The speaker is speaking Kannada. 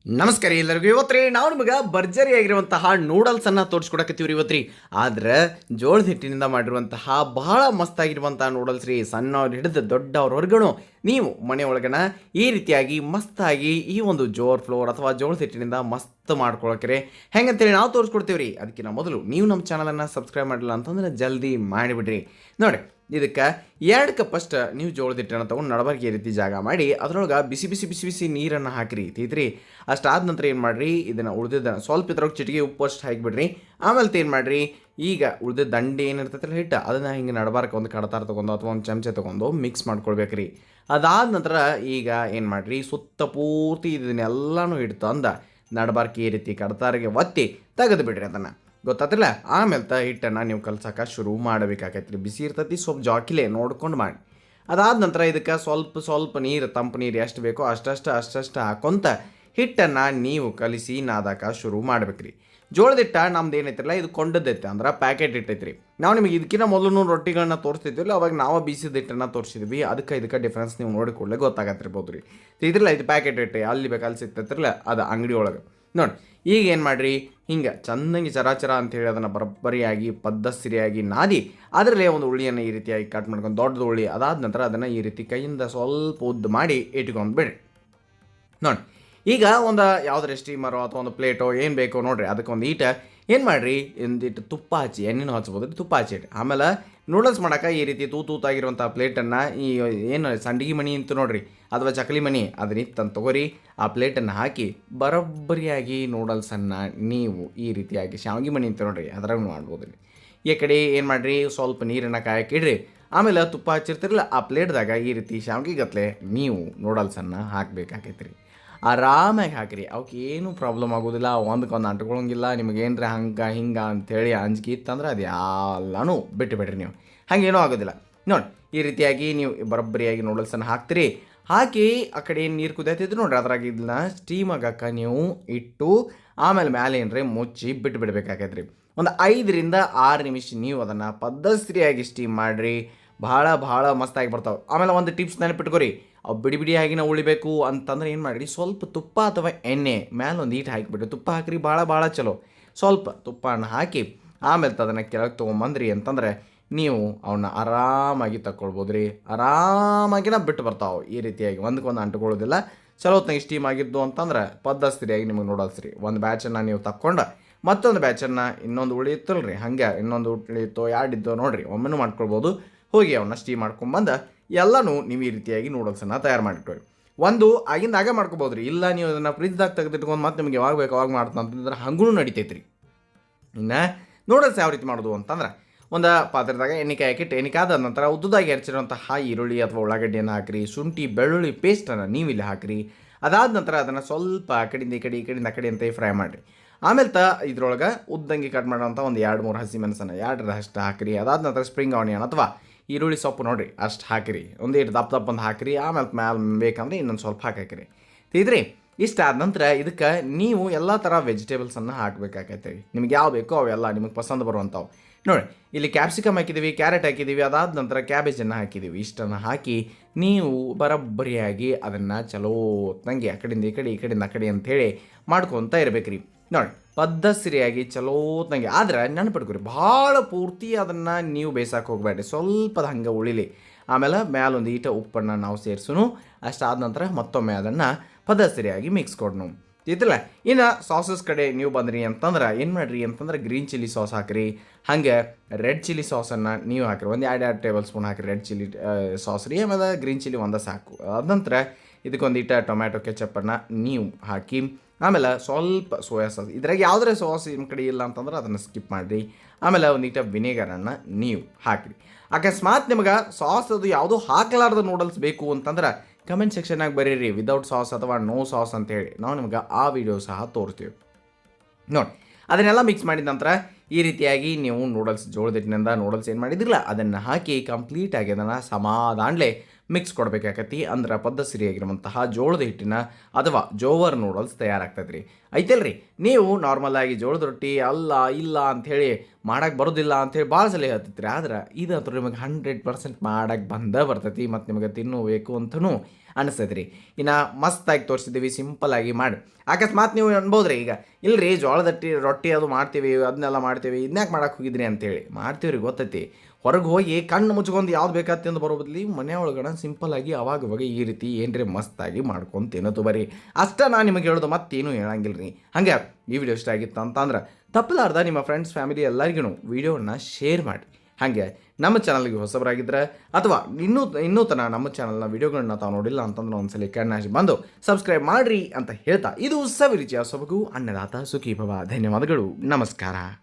ನಮಸ್ಕಾರ ಎಲ್ಲರಿಗೂ. ಇವತ್ತು ರೀ ನಾವು ನಿಮಗೆ ಭರ್ಜರಿಯಾಗಿರುವಂತಹ ನೂಡಲ್ಸನ್ನು ತೋರಿಸ್ಕೊಡಕತ್ತೀವ್ರಿ ಇವತ್ತು ರೀ. ಆದ್ರೆ ಜೋಳದ ಹಿಟ್ಟಿನಿಂದ ಮಾಡಿರುವಂತಹ ಬಹಳ ಮಸ್ತಾಗಿರುವಂತಹ ನೂಡಲ್ಸ್ ರೀ. ಸಣ್ಣವ್ರು ಹಿಡಿದು ದೊಡ್ಡವ್ರವರೆಗೂ ನೀವು ಮನೆ ಒಳಗನ ಈ ರೀತಿಯಾಗಿ ಮಸ್ತಾಗಿ ಈ ಒಂದು ಜೋರ್ ಫ್ಲೋರ್ ಅಥವಾ ಜೋಳದ ಹಿಟ್ಟಿನಿಂದ ಮಸ್ತ್ ಮಾಡ್ಕೊಳಕ್ರೆ ಹೆಂಗಂತೇಳಿ ನಾವು ತೋರಿಸ್ಕೊಡ್ತೀವಿ ರೀ. ಅದಕ್ಕಿಂತ ಮೊದಲು ನೀವು ನಮ್ಮ ಚಾನಲನ್ನು ಸಬ್ಸ್ಕ್ರೈಬ್ ಮಾಡಿಲ್ಲ ಅಂತಂದ್ರೆ ಜಲ್ದಿ ಮಾಡಿಬಿಡ್ರಿ. ನೋಡಿ, ಇದಕ್ಕೆ 2 ಕಪ್ಪಷ್ಟು ನೀವು ಜೋಳದ ಹಿಟ್ಟನ್ನು ತೊಗೊಂಡು ನಡಬರ್ಗೆ ಈ ರೀತಿ ಜಾಗ ಮಾಡಿ ಅದರೊಳಗೆ ಬಿಸಿ ಬಿಸಿ ಬಿಸಿ ಬಿಸಿ ನೀರನ್ನು ಹಾಕಿರಿ ತೀತ್ರಿ. ಅಷ್ಟಾದ ನಂತರ ಏನು ಮಾಡಿರಿ, ಇದನ್ನು ಉಳಿದಿದ್ದನ್ನು ಸ್ವಲ್ಪ ಇದ್ರೊಳಗೆ ಚಿಟಿಕೆ ಉಪ್ಪು ಅಷ್ಟು ಹಾಕಿಬಿಡ್ರಿ. ಆಮೇಲೆ ಏನು ಮಾಡಿರಿ, ಈಗ ಉಳಿದ ದಂಡೆ ಏನಿರ್ತೈತಲ್ಲ ಹಿಟ್ಟು ಅದನ್ನು ಹಿಂಗೆ ನಡಬಾರಕ್ಕೆ ಒಂದು ಕಡತಾರ ತೊಗೊಂಡು ಅಥವಾ ಒಂದು ಚಮಚೆ ತೊಗೊಂಡು ಮಿಕ್ಸ್ ಮಾಡ್ಕೊಳ್ಬೇಕ್ರಿ. ಅದಾದ ನಂತರ ಈಗ ಏನು ಮಾಡಿರಿ, ಸುತ್ತ ಪೂರ್ತಿ ಇದನ್ನೆಲ್ಲನೂ ಹಿಡ್ತು ಅಂದ ನಡಬಾರ್ಕೆ ಈ ರೀತಿ ಕಡತಾರಿಗೆ ಒತ್ತಿ ತೆಗೆದು ಬಿಡ್ರಿ. ಅದನ್ನು ಗೊತ್ತಾತಿಲ್ಲ. ಆಮೇಲೆ ಹಿಟ್ಟನ್ನು ನೀವು ಕಲ್ಸಕ್ಕೆ ಶುರು ಮಾಡಬೇಕಾಗೈತೆ ರೀ. ಬಿಸಿ ಇರ್ತೈತಿ, ಸ್ವಲ್ಪ ಜಾಕಿಲೆ ನೋಡ್ಕೊಂಡು ಮಾಡಿ. ಅದಾದ ನಂತರ ಇದಕ್ಕೆ ಸ್ವಲ್ಪ ನೀರು, ತಂಪು ನೀರು ಎಷ್ಟು ಬೇಕೋ ಅಷ್ಟಷ್ಟು ಹಾಕೊಂತ ಹಿಟ್ಟನ್ನು ನೀವು ಕಲಿಸಿ ನಾದಕ್ಕೆ ಶುರು ಮಾಡ್ಬೇಕ್ರಿ. ಜೋಳದ ಹಿಟ್ಟ ನಮ್ದು ಏನೈತಿರಲ್ಲ, ಇದು ಕೊಂಡದ್ದೈತೆ ಅಂದ್ರೆ ಪ್ಯಾಕೆಟ್ ಇಟ್ಟೈತ್ರಿ. ನಾವು ನಿಮಗೆ ಇದಕ್ಕಿಂತ ಮೊದಲು ರೊಟ್ಟಿಗಳನ್ನ ತೋರಿಸ್ತಿದ್ವಿಲ್ಲ, ಅವಾಗ ನಾವು ಬೀಸಿದ ಹಿಟ್ಟನ್ನು ತೋರಿಸಿದ್ವಿ. ಇದಕ್ಕೆ ಡಿಫ್ರೆನ್ಸ್ ನೀವು ನೋಡಿ ಕೂಡಲೇ ಗೊತ್ತಾಗತ್ತಿರ್ಬೋದು ರೀ. ಇದ್ರಲ್ಲ ಇದು ಪ್ಯಾಕೆಟ್ ಇಟ್ಟೆ ಅಲ್ಲಿ ಬೇಕಲ್ಲಿ ಸಿಗ್ತೈತಿರಲ್ಲ ಅದು ಅಂಗಡಿ ಒಳಗೆ. ನೋಡಿ, ಈಗ ಏನು ಮಾಡಿರಿ, ಹಿಂಗೆ ಚಂದಂಗೆ ಚರಾಚರ ಅಂಥೇಳಿ ಅದನ್ನು ಬರೋಬ್ಬರಿಯಾಗಿ ಪದ್ಧತಿಯಾಗಿ ನಾದಿ ಅದರಲ್ಲೇ ಒಂದು ಉಳ್ಳಿಯನ್ನು ಈ ರೀತಿಯಾಗಿ ಕಟ್ ಮಾಡ್ಕೊಂಡು ದೊಡ್ಡದು ಉಳ್ಳಿ. ಅದಾದ ನಂತರ ಅದನ್ನು ಈ ರೀತಿ ಕೈಯಿಂದ ಸ್ವಲ್ಪ ಉದ್ದು ಮಾಡಿ ಇಟ್ಕೊಂಡು ಬಿಡ್ರಿ. ನೋಡಿ, ಈಗ ಒಂದು ಯಾವುದೇ ಸ್ಟೀಮರೋ ಅಥವಾ ಒಂದು ಪ್ಲೇಟೋ ಏನು ಬೇಕೋ ನೋಡಿರಿ, ಅದಕ್ಕೆ ಒಂದು ಈಟ ಏನು ಮಾಡಿರಿ, ಒಂದಿಟ್ಟು ತುಪ್ಪ ಹಚ್ಚಿ, ಎಣ್ಣೆನೂ ಹಚ್ಬೋದು ರೀ, ತುಪ್ಪ ಹಚ್ಚಿ. ಆಮೇಲೆ ನೂಡಲ್ಸ್ ಮಾಡೋಕೆ ಈ ರೀತಿ ತೂತಾಗಿರುವಂಥ ಪ್ಲೇಟನ್ನು ಈ ಏನು ಸಂಡಿಗೆ ಮಣಿ ಅಂತ ನೋಡಿರಿ ಅಥವಾ ಚಕಲಿ ಮಣಿ ಅದನ್ನ ತಂದು ತೊಗೊರಿ. ಆ ಪ್ಲೇಟನ್ನು ಹಾಕಿ ಬರೋಬ್ಬರಿಯಾಗಿ ನೂಡಲ್ಸನ್ನು ನೀವು ಈ ರೀತಿಯಾಗಿ ಶಾವಿಗೆ ಮಣಿ ಅಂತ ನೋಡಿರಿ ಅದ್ರಾಗ ಮಾಡ್ಬೋದು ರೀ. ಈ ಕಡೆ ಏನು ಮಾಡಿರಿ, ಸ್ವಲ್ಪ ನೀರನ್ನು ಕಾಯಕ್ಕೆ ಇಡ್ರಿ. ಆಮೇಲೆ ತುಪ್ಪ ಹಚ್ಚಿರ್ತಿರಲ್ಲ ಆ ಪ್ಲೇಟ್ದಾಗ ಈ ರೀತಿ ಶಾವಿಗೆ ಗತ್ಲೆ ನೀವು ನೂಡಲ್ಸನ್ನು ಹಾಕಬೇಕಾಗೈತೆ ರೀ. ಆರಾಮಾಗಿ ಹಾಕಿರಿ, ಅವಕ್ಕೆ ಏನೂ ಪ್ರಾಬ್ಲಮ್ ಆಗೋದಿಲ್ಲ, ಒಂದಕ್ಕೊಂದು ಅಂಟ್ಕೊಳ್ಳೋಂಗಿಲ್ಲ. ನಿಮಗೇನ್ರಿ ಹಂಗೆ ಹಿಂಗೆ ಅಂಥೇಳಿ ಅಂಜಿಕೆ ಇತ್ತಂದ್ರೆ ಅದು ಎಲ್ಲನೂ ಬಿಟ್ಟುಬಿಡ್ರಿ. ನೀವು ಹಾಗೇನೂ ಆಗೋದಿಲ್ಲ. ನೋಡಿ, ಈ ರೀತಿಯಾಗಿ ನೀವು ಬರೋಬ್ಬರಿಯಾಗಿ ನೂಡಲ್ಸನ್ನು ಹಾಕ್ತೀರಿ. ಹಾಕಿ ಆ ಕಡೆ ಏನು ನೀರು ಕುದಿಯತ್ತಿದ್ದು ನೋಡ್ರಿ, ಅದ್ರಾಗ ಇದನ್ನ ಸ್ಟೀಮ್ ಆಗಕ್ಕೆ ನೀವು ಇಟ್ಟು ಆಮೇಲೆ ಮೇಲೆ ಏನ್ರಿ ಮುಚ್ಚಿ ಬಿಟ್ಟು ಬಿಡಬೇಕಾಗೈತೆ ರೀ. ಒಂದು 5ರಿಂದ 6 ನಿಮಿಷ ನೀವು ಅದನ್ನು ಪದ್ಧತಿಯಾಗಿ ಸ್ಟೀಮ್ ಮಾಡಿರಿ. ಭಾಳ ಮಸ್ತಾಗಿ ಬರ್ತಾವೆ. ಆಮೇಲೆ ಒಂದು ಟಿಪ್ಸ್ ನೆನಪಿಟ್ಕೊರಿ, ಅವು ಬಿಡಿಯಾಗಿ ನಾವು ಉಳಿಬೇಕು ಅಂತಂದ್ರೆ ಏನು ಮಾಡಿರಿ, ಸ್ವಲ್ಪ ತುಪ್ಪ ಅಥವಾ ಎಣ್ಣೆ ಮೇಲೆ ಒಂದು ಈಟ್ ಹಾಕಿಬಿಟ್ಟು ತುಪ್ಪ ಹಾಕಿರಿ, ಭಾಳ ಚಲೋ. ಸ್ವಲ್ಪ ತುಪ್ಪನ ಹಾಕಿ ಆಮೇಲೆ ಅದನ್ನು ಕೆಳಗೆ ತೊಗೊಂಬಂದ್ರಿ ಅಂತಂದರೆ ನೀವು ಅವನ್ನ ಆರಾಮಾಗಿ ತಗೊಳ್ಬೋದು ರೀ. ಆರಾಮಾಗಿನ ಬಿಟ್ಟು ಬರ್ತಾವೆ ಈ ರೀತಿಯಾಗಿ, ಒಂದಕ್ಕೊಂದು ಅಂಟ್ಕೊಳ್ಳೋದಿಲ್ಲ. ಚಲೋ ಹೊತ್ತಿನಾಗ ಸ್ಟೀಮ್ ಆಗಿದ್ದು ಅಂತಂದ್ರೆ ಪದ್ಧತಿಯಾಗಿ ನಿಮಗೆ ನೋಡಲ್ಸ್ರಿ. ಒಂದು ಬ್ಯಾಚನ್ನು ನೀವು ತಕ್ಕೊಂಡು ಮತ್ತೊಂದು ಬ್ಯಾಚನ್ನು ಇನ್ನೊಂದು ಉಳಿಯುತ್ತಲ್ರಿ, ಹಾಗೆ ಇನ್ನೊಂದು ಉಳಿಯಿತೋ ಇದ್ದೋ ನೋಡಿರಿ, ಒಮ್ಮೆನೂ ಮಾಡ್ಕೊಳ್ಬೋದು. ಹೋಗಿ ಅವನ್ನ ಸ್ಟೀಮ್ ಮಾಡ್ಕೊಂಬಂದು ಎಲ್ಲನೂ ನೀವು ಈ ರೀತಿಯಾಗಿ ನೂಡಲ್ಸನ್ನು ತಯಾರು ಮಾಡಿಟ್ರಿ. ಒಂದು ಆಗಿಂದಾಗ ಮಾಡ್ಕೊಬೋದು ರೀ. ಇಲ್ಲ ನೀವು ಅದನ್ನು ಫ್ರಿಜ್ದಾಗ ತೆಗೆದಿಟ್ಕೊಂಡು ಮತ್ತೆ ನಿಮಗೆ ಯಾವಾಗ ಬೇಕು ಅವಾಗ ಮಾಡ್ತಂತಂದ್ರೆ ಹಂಗೂ ನಡಿತೈತೆ ರೀ. ಇನ್ನು ನೂಡಲ್ಸ್ ಯಾವ ರೀತಿ ಮಾಡೋದು ಅಂತಂದ್ರೆ, ಒಂದು ಪಾತ್ರದಾಗ ಎಣ್ಣೆ ಹಾಕಿಟ್ಟು ಎಣ್ಣೆ ಆದ ನಂತರ ಉದ್ದುದಾಗಿ ಹೆಚ್ಚಿರುವಂತಹ ಈರುಳ್ಳಿ ಅಥವಾ ಉಳ್ಳಾಗಡ್ಡಿಯನ್ನು ಹಾಕಿರಿ. ಶುಂಠಿ ಬೆಳ್ಳುಳ್ಳಿ ಪೇಸ್ಟನ್ನು ನೀವು ಇಲ್ಲಿ ಹಾಕಿರಿ. ಅದಾದ ನಂತರ ಅದನ್ನು ಸ್ವಲ್ಪ ಆ ಕಡೆಯಿಂದ ಈ ಕಡೆ ಅಂತ ಫ್ರೈ ಮಾಡಿರಿ. ಆಮೇಲೆ ಇದ್ರೊಳಗೆ ಉದ್ದಂಗೆ ಕಟ್ ಮಾಡೋಂಥ ಒಂದು 2-3 ಹಸಿ ಮೆಣಸನ್ನು 2 ಅಷ್ಟು ಹಾಕಿರಿ. ಅದಾದ ನಂತರ ಸ್ಪ್ರಿಂಗ್ ಆನಿಯನ್ ಅಥವಾ ಈರುಳ್ಳಿ ಸೊಪ್ಪು ನೋಡಿರಿ ಅಷ್ಟು ಹಾಕಿರಿ. ಒಂದೇಟು ದಪ್ಪ ಅಂತ ಹಾಕಿರಿ. ಆಮೇಲೆ ಬೇಕಂದ್ರೆ ಇನ್ನೊಂದು ಸ್ವಲ್ಪ ಹಾಕಿರಿ. ತಿದ್ರಿ. ಇಷ್ಟಾದ ನಂತರ ಇದಕ್ಕೆ ನೀವು ಎಲ್ಲ ಥರ ವೆಜಿಟೇಬಲ್ಸನ್ನು ಹಾಕಬೇಕಾಗೈತೆ ರೀ. ನಿಮ್ಗೆ ಯಾವ ಬೇಕೋ ಅವೆಲ್ಲ ನಿಮಗೆ ಪಸಂದ್ ಬರುವಂಥವು ನೋಡಿ. ಇಲ್ಲಿ ಕ್ಯಾಪ್ಸಿಕಮ್ ಹಾಕಿದ್ದೀವಿ, ಕ್ಯಾರೆಟ್ ಹಾಕಿದ್ದೀವಿ, ಅದಾದ ನಂತರ ಕ್ಯಾಬೇಜನ್ನು ಹಾಕಿದ್ದೀವಿ. ಇಷ್ಟನ್ನು ಹಾಕಿ ನೀವು ಬರೋಬ್ಬರಿಯಾಗಿ ಅದನ್ನು ಚಲೋತ್ನಂಗೆ ಆ ಕಡೆಯಿಂದ ಆ ಕಡೆ ಅಂಥೇಳಿ ಮಾಡ್ಕೊತ ಇರ್ಬೇಕು ರೀ. ನೋಡಿ, ಪದ್ಧತಿಯಾಗಿ ಚಲೋತ್ನಂಗೆ. ಆದ್ರೆ ನೆನಪಿಟ್ಕೊರಿ, ಭಾಳ ಪೂರ್ತಿ ಅದನ್ನು ನೀವು ಬೇಯಿಸಕ್ಕೆ ಹೋಗಬೇಡ್ರಿ, ಸ್ವಲ್ಪ ಅದು ಹಂಗೆ ಉಳಿಲಿ. ಆಮೇಲೆ ಮೇಲೊಂದು ಈಟ ಉಪ್ಪನ್ನು ನಾವು ಸೇರಿಸೋನು. ಅಷ್ಟಾದ ನಂತರ ಮತ್ತೊಮ್ಮೆ ಅದನ್ನು ಪದ್ಧತಿಯಾಗಿ ಮಿಕ್ಸ್ ಕೊಡ್ನು ಇದ್ರಲ್ಲ. ಇನ್ನು ಸಾಸಸ್ ಕಡೆ ನೀವು ಬಂದ್ರಿ ಅಂತಂದ್ರೆ ಏನು ಮಾಡಿರಿ ಅಂತಂದ್ರೆ, ಗ್ರೀನ್ ಚಿಲ್ಲಿ ಸಾಸ್ ಹಾಕಿರಿ. ಹಾಗೆ ರೆಡ್ ಚಿಲ್ಲಿ ಸಾಸನ್ನು ನೀವು ಹಾಕಿರಿ. ಒಂದು 2 ಟೇಬಲ್ ಸ್ಪೂನ್ ಹಾಕಿರಿ ರೆಡ್ ಚಿಲ್ಲಿ ಸಾಸ್ ರೀ. ಆಮೇಲೆ ಗ್ರೀನ್ ಚಿಲ್ಲಿ ಒಂದೇ ಸಾಕು. ಅದ ನಂತರ ಇದಕ್ಕೊಂದು ಟೊಮ್ಯಾಟೊ ಕೆಚಪ್ಪನ್ನು ನೀವು ಹಾಕಿ. ಆಮೇಲೆ ಸ್ವಲ್ಪ ಸೋಯಾ ಸಾಸ್, ಇದ್ರಾಗ ಯಾವುದೇ ಸಾಸ್ ನಿಮ್ಮ ಕಡೆ ಇಲ್ಲ ಅಂತಂದ್ರೆ ಅದನ್ನು ಸ್ಕಿಪ್ ಮಾಡಿರಿ. ಆಮೇಲೆ ಒಂದು ವಿನೆಗರನ್ನು ನೀವು ಹಾಕಿರಿ. ಅಕಸ್ಮಾತ್ ನಿಮಗೆ ಸಾಸ್ ಅದು ಯಾವುದೂ ಹಾಕಲಾರ್ದ ನೂಡಲ್ಸ್ ಬೇಕು ಅಂತಂದ್ರೆ ಕಮೆಂಟ್ ಸೆಕ್ಷನ್ನಾಗ ಬರೀರಿ ವಿದೌಟ್ ಸಾಸ್ ಅಥವಾ ನೋ ಸಾಸ್ ಅಂತೇಳಿ. ನಾವು ನಿಮ್ಗೆ ಆ ವಿಡಿಯೋ ಸಹ ತೋರಿಸ್ತೀವಿ ನೋಡಿ. ಅದನ್ನೆಲ್ಲ ಮಿಕ್ಸ್ ಮಾಡಿದ ನಂತರ ಈ ರೀತಿಯಾಗಿ ನೀವು ನೂಡಲ್ಸ್ ಜೋಳದ ಹಿಟ್ಟಿನಿಂದ ನೂಡಲ್ಸ್ ಏನು ಮಾಡಿದ್ರಲ್ಲ ಅದನ್ನು ಹಾಕಿ ಕಂಪ್ಲೀಟಾಗಿ ಅದನ್ನು ಸಮಾಧಾನಲೆ ಮಿಕ್ಸ್ ಕೊಡಬೇಕಾಗತ್ತಿ. ಅಂದ್ರೆ ಪದ್ಧತಿಯಾಗಿರುವಂತಹ ಜೋಳದ ಹಿಟ್ಟಿನ ಅಥವಾ ಜೋವರ್ ನೂಡಲ್ಸ್ ತಯಾರಾಗ್ತದೆ ರೀ. ಐತಲ್ರಿ, ನೀವು ನಾರ್ಮಲಾಗಿ ಜೋಳದ ರೊಟ್ಟಿ ಇಲ್ಲ ಅಂಥೇಳಿ ಮಾಡೋಕ್ಕೆ ಬರೋದಿಲ್ಲ ಅಂಥೇಳಿ ಭಾಳ ಸಲ ಹೇಳ್ತೈತ್ರಿ. ಆದ್ರೆ ಇದಂತೂ ನಿಮಗೆ 100% ಮಾಡೋಕ್ಕೆ ಬರ್ತೈತಿ. ಮತ್ತು ನಿಮಗೆ ತಿನ್ನಬೇಕು ಅಂತಲೂ ಅನಿಸ್ತೈತೆ ರೀ. ಇನ್ನು ಮಸ್ತಾಗಿ ತೋರಿಸಿದ್ದೀವಿ, ಸಿಂಪಲ್ಲಾಗಿ ಮಾಡಿ. ಅಕಸ್ಮಾತ್ ನೀವು ಅನ್ಬೋದ್ರಿ ಈಗ, ಇಲ್ರಿ ಜೋಳದ ರೊಟ್ಟಿ ಅದು ಮಾಡ್ತೀವಿ, ಅದನ್ನೆಲ್ಲ ಮಾಡ್ತೀವಿ, ಇದನ್ಯಾಕೆ ಮಾಡಕ್ಕೆ ಹೋಗಿದ್ರಿ ಅಂತೇಳಿ. ಮಾಡ್ತೀವಿ ರೀ, ಗೊತ್ತೈತಿ. ಹೊರಗೆ ಹೋಗಿ ಕಣ್ಣು ಮುಚ್ಕೊಂಡು ಯಾವ್ದು ಬೇಕಾದ ತಿಂದು ಬರೋ ಬದಲಿ ಮನೆ ಒಳಗಡೆ ಸಿಂಪಲ್ಲಾಗಿ ಅವಾಗ ಈ ರೀತಿ ಏನ್ರಿ ಮಸ್ತಾಗಿ ಮಾಡ್ಕೊಂಡು ತಿನ್ನೋದು ಬರ್ರಿ. ಅಷ್ಟೇ ನಾನು ನಿಮಗೆ ಹೇಳೋದು, ಮತ್ತೇನು ಹೇಳಂಗಿಲ್ಲ ರೀ. ಹಂಗೆ ಈ ವಿಡಿಯೋ ಇಷ್ಟ ಆಗಿತ್ತು ಅಂತಂದ್ರೆ ತಪ್ಪಲಾರ್ದ ನಿಮ್ಮ ಫ್ರೆಂಡ್ಸ್ ಫ್ಯಾಮಿಲಿ ಎಲ್ಲರಿಗೂ ವಿಡಿಯೋನ ಶೇರ್ ಮಾಡಿ. ಹಾಗೆ ನಮ್ಮ ಚಾನಲ್ಗೆ ಹೊಸಬರಾಗಿದ್ದರೆ ಅಥವಾ ಇನ್ನೂ ತನಕ ನಮ್ಮ ಚಾನಲ್ನ ವಿಡಿಯೋಗಳನ್ನ ತಾವು ನೋಡಿಲ್ಲ ಅಂತಂದ್ರೆ ಒಂದ್ಸಲ ಕಣ್ಣಾಶಿ ಬಂದು ಸಬ್ಸ್ಕ್ರೈಬ್ ಮಾಡಿರಿ ಅಂತ ಹೇಳ್ತಾ, ಇದು ಸವಿರುಚಿಯ ಸೊಬಗು ಅನ್ನದಾತ ಸುಖೀ ಭವ. ಧನ್ಯವಾದಗಳು, ನಮಸ್ಕಾರ.